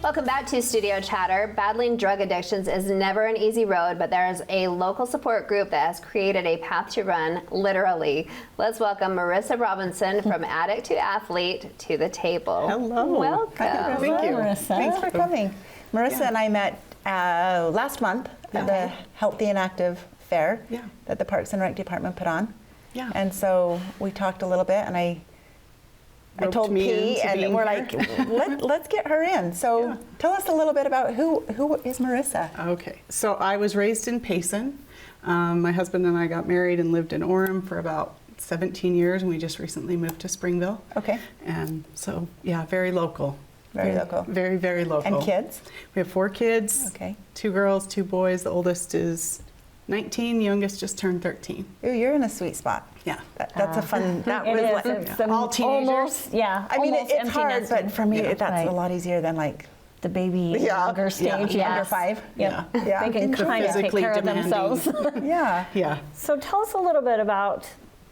Welcome back to Studio Chatter. Battling drug addictions is never an easy road, but there's a local support group that has created a path to run, literally. Let's welcome Marissa Robinson from Addict to Athlete to the table. Hello. Welcome. Thank you. Marissa. Thanks for coming. Marissa and I met last month at the Healthy and Active Fair that the Parks and Rec Department put on. Yeah. And so we talked a little bit, and I told P, and we're like, let's get her in. So tell us a little bit about who is Marissa? Okay, so I was raised in Payson. My husband and I got married and lived in Orem for about 17 years, and we just recently moved to Springville. Okay. And so, yeah, very local. Very local. Very, very local. And kids? We have 4 kids. Okay. 2 girls, 2 boys. The oldest is 19, the youngest just turned 13. Ooh, you're in a sweet spot. Yeah. That's a fun, that It was is. It's all teenagers. Almost, yeah. I mean, almost it's empty hard, nesting. but for me, that's Right. a lot easier than like The baby younger stage, under yes. 5. Yep. Yeah. They can kind of take Physically care of demanding. themselves. Yeah. Yeah. So tell us a little bit about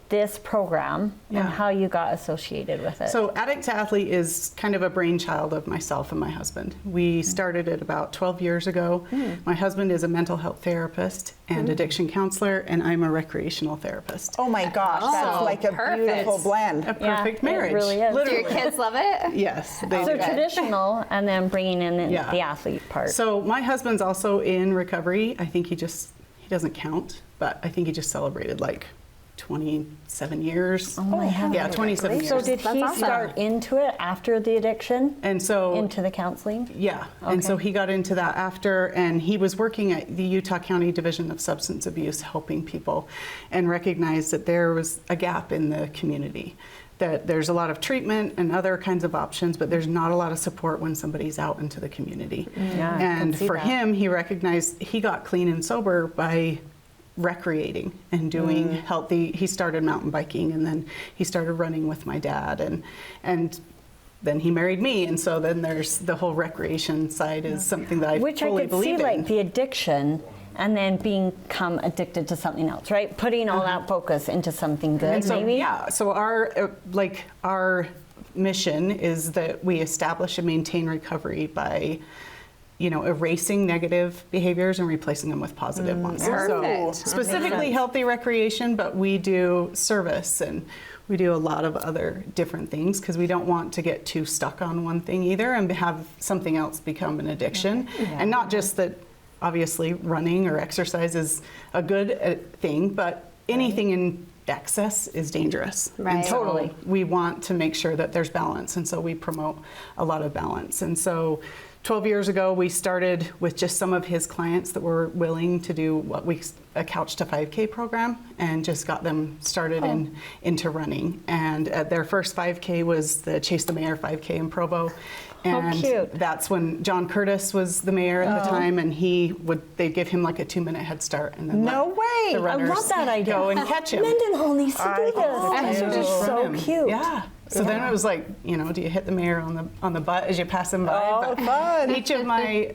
this program Yeah. and how you got associated with it. So Addict to Athlete is kind of a brainchild of myself and my husband. We started it about 12 years ago. My husband is a mental health therapist and addiction counselor, and I'm a recreational therapist. Oh my gosh, that's Oh, like a perfect. beautiful blend. A perfect marriage. It really is. Do your kids love it? Yes, they So do. traditional, and then bringing in Yeah. the athlete part. So my husband's also in recovery. I think he doesn't count, but I think he just celebrated like 27 years. Oh my heavens. Yeah, 27 years. So did That's he awesome. start into it after the addiction? And so Into the counseling? yeah, and so Okay. he got into that after, and he was working at the Utah County Division of Substance Abuse, helping people, and recognized that there was a gap in the community, that there's a lot of treatment and other kinds of options, but there's not a lot of support when somebody's out into the community. Yeah, I can And see for that. him, he recognized he got clean and sober by recreating and doing healthy. He started mountain biking, and then he started running with my dad, and then he married me, and so then there's the whole recreation side is something that I Which I fully could believe see, in. like the addiction, and then become addicted to something else, right? Putting all that focus into something good, And so, maybe. yeah, so our mission is that we establish and maintain recovery by, erasing negative behaviors and replacing them with positive ones. Perfect. So specifically healthy recreation, but we do service and we do a lot of other different things because we don't want to get too stuck on one thing either and have something else become an addiction. And not just that obviously running or exercise is a good thing, but anything in excess is dangerous. Right. And so Totally. we want to make sure that there's balance, and so we promote a lot of balance. And so 12 years ago, we started with just some of his clients that were willing to do a Couch to 5K program, and just got them started into running. And their first 5K was the Chase the Mayor 5K in Provo. And cute. that's when John Curtis was the mayor at the time, and they'd give him like a 2-minute head start, and then No let way. the I runners love that idea. go and catch him. Mendenhall needs to do this. I This is Just so run him. cute. Yeah. So then it was like, do you hit the mayor on the butt as you pass him by? Oh, But fun. Each of my,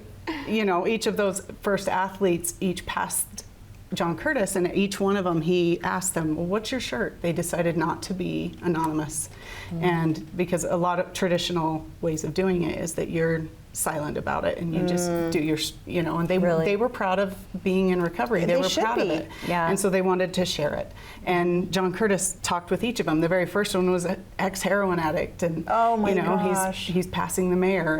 each of those first athletes each passed John Curtis, and each one of them, he asked them, well, what's your shirt? They decided not to be anonymous. And because a lot of traditional ways of doing it is that you're silent about it and you just do your, and Really? they were proud of being in recovery. They were should proud of be. it. Yeah. And so they wanted to share it. And John Curtis talked with each of them. The very first one was an ex-heroin addict, and Oh my gosh. he's passing the mayor,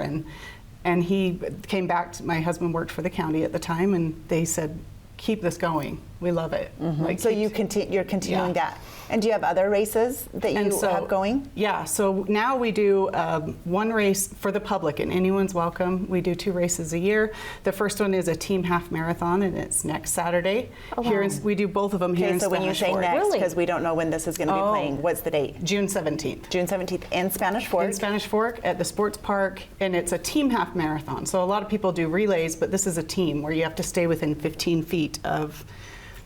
and he came back. My husband worked for the county at the time, and they said, keep this going. We love it. Like, So keep- you're continuing Yeah. that. And do you have other races that you And so- have going? Yeah, so now we do one race for the public, and anyone's welcome. We do 2 races a year. The first one is a team half marathon, and it's next Saturday. We do both of them here Okay, in so when you Spanish say Fork. next, Really? because we don't know when this is going to be Oh. playing, what's the date? June 17th. June 17th in Spanish Fork. In Spanish Fork at the sports park, and it's a team half marathon. So a lot of people do relays, but this is a team where you have to stay within 15 feet of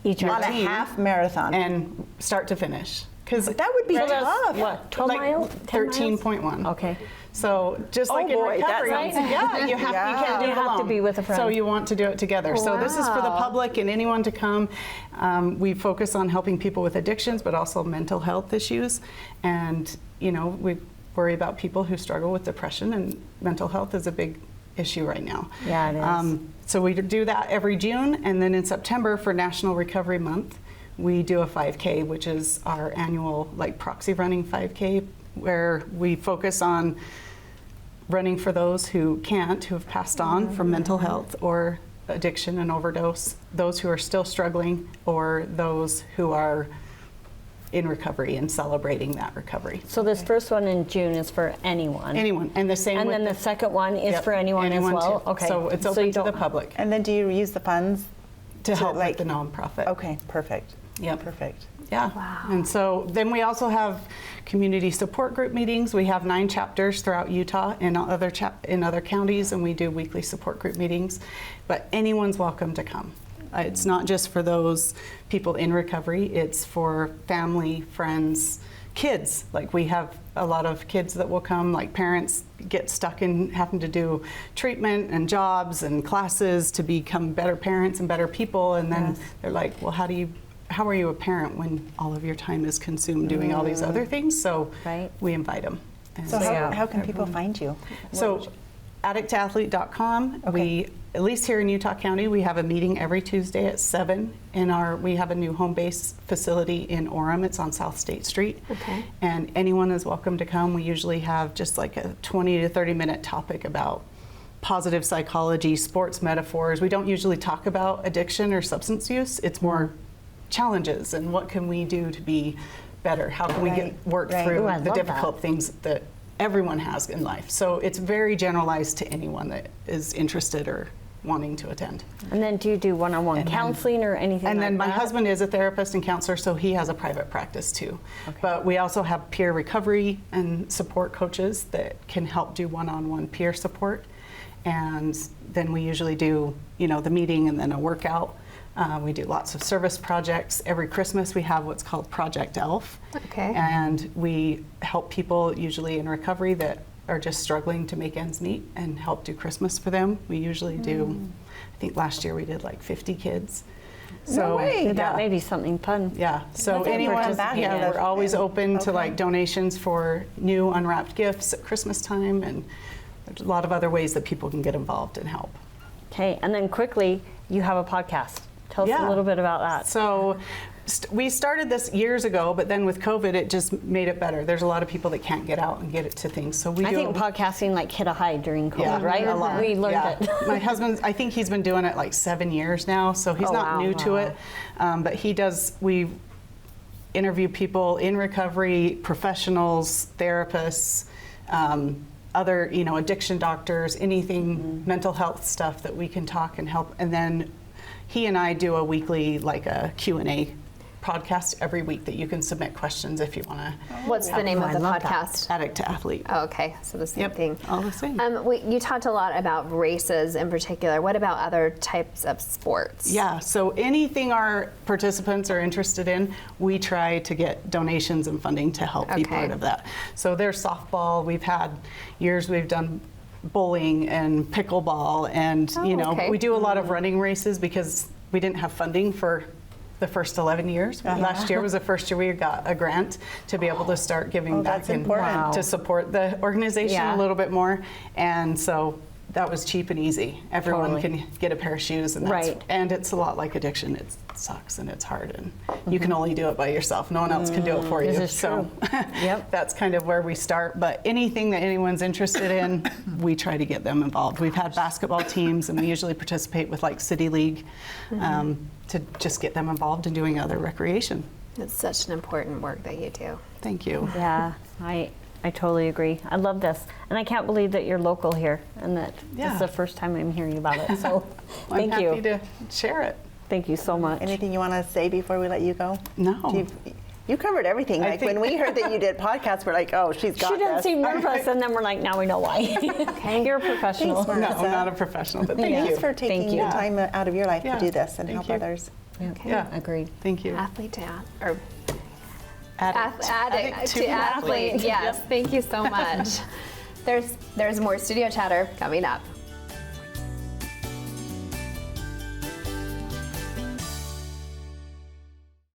Each your On a team half marathon. and start to finish. Because That would be So that's tough. what, 12 like miles? 10 miles? 13.1. Okay. So just like in boy, that recovery, sounds- yeah, you can't do it You have to alone. be with a friend. So you want to do it together. So this is for the Wow. public and anyone to come. We focus on helping people with addictions, but also mental health issues, and we worry about people who struggle with depression, and mental health is a big issue right now. Yeah, it is. So we do that every June, and then in September for National Recovery Month, we do a 5K, which is our annual like proxy running 5K, where we focus on running for those who can't, who have passed on from mental health or addiction and overdose, those who are still struggling, or those who are in recovery and celebrating that recovery. So this first one in June is for anyone. Anyone, and the same. And with then the second one is Yep, for anyone as well. too. Okay. So it's So open you to the don't- public And then do you use the funds to help like with the nonprofit. Okay, perfect. Yep. Perfect. Yeah. Wow. And so then we also have community support group meetings. We have 9 chapters throughout Utah and in other counties, and we do weekly support group meetings. But anyone's welcome to come. It's not just for those people in recovery. It's for family, friends, kids. Like we have a lot of kids that will come, like parents get stuck in having to do treatment and jobs and classes to become better parents and better people. And then they're like, well, how are you a parent when all of your time is consumed doing all these other things? So Right. we invite them. And So Yeah. how can people find you? so addictathlete.com. Okay. We, at least here in Utah County, we have a meeting every Tuesday at 7 we have a new home base facility in Orem. It's on South State Street. Okay. And anyone is welcome to come. We usually have just like a 20 to 30 minute topic about positive psychology, sports metaphors. We don't usually talk about addiction or substance use. It's more challenges and what can we do to be better? How can we Right, work right. through Ooh, I the love difficult that. things that everyone has in life? So it's very generalized to anyone that is interested or wanting to attend. And then do you do one-on-one And then- counseling or anything And like then my that? husband is a therapist and counselor, so he has a private practice too. But we also have peer recovery and support coaches that can help do one-on-one peer support. And then we usually do, the meeting and then a workout. We do lots of service projects. Every Christmas we have what's called Project ELF. Okay. And we help people usually in recovery that are just struggling to make ends meet and help do Christmas for them. We usually do, I think last year we did like 50 kids. No way. That yeah. may be something fun. Yeah, so Let's anyone, come back yeah, to we're that. always open to Okay. like donations for new unwrapped gifts at Christmas time, and there's a lot of other ways that people can get involved and help. Okay, and then quickly, you have a podcast. Tell us Yeah. a little bit about that. So we started this years ago, but then with COVID, it just made it better. There's a lot of people that can't get out and get it to things. So we I do think podcasting like hit a high during COVID, Yeah, right? a lot. We learned Yeah. it. My husband, I think he's been doing it like 7 years now, so he's Oh, not wow. new to it. But we interview people in recovery, professionals, therapists, other, addiction doctors, anything mental health stuff that we can talk and help. And then he and I do a weekly, like a Q&A podcast every week that you can submit questions if you want to. What's the name Oh, of I the love that. podcast? Addict to Athlete. Oh, okay, so the same Yep, thing. all the same. You talked a lot about races in particular. What about other types of sports? Yeah, so anything our participants are interested in, we try to get donations and funding to help be Okay. part of that. So there's softball, we've had years we've done bowling and pickleball, and okay. we do a lot of running races because we didn't have funding for the first 11 years. Last year was the first year we got a grant to be able to start giving back that's and important. to support the organization Yeah. a little bit more. And so that was cheap and easy. Everyone Totally. can get a pair of shoes, and Right. and it's a lot like addiction. It sucks and it's hard, and you can only do it by yourself. No one else can do it for you. This is So Yep. that's kind of where we start. But anything that anyone's interested in, we try to get them involved. We've had basketball teams, and we usually participate with like City League to just get them involved in doing other recreation. It's such an important work that you do. Thank you. Yeah, I totally agree. I love this. And I can't believe that you're local here and that this Yeah. is the first time I'm hearing about it. So thank I'm happy you. to share it. Thank you so much. Anything you want to say before we let you go? No. You covered everything. I Like think- when we heard that you did podcasts, we're like, oh, she's got She didn't this. seem nervous, and then we're like, now we know why. Okay. You're a professional. Thanks, No, Marissa. I'm not a professional, but thank Thanks you. for taking you. the time out of your life Yeah. to do this and Thank help you. others. Okay. Yeah. Agreed. Thank you. Athlete to or Addict to athlete. Yes, thank you so much. There's more studio chatter coming up.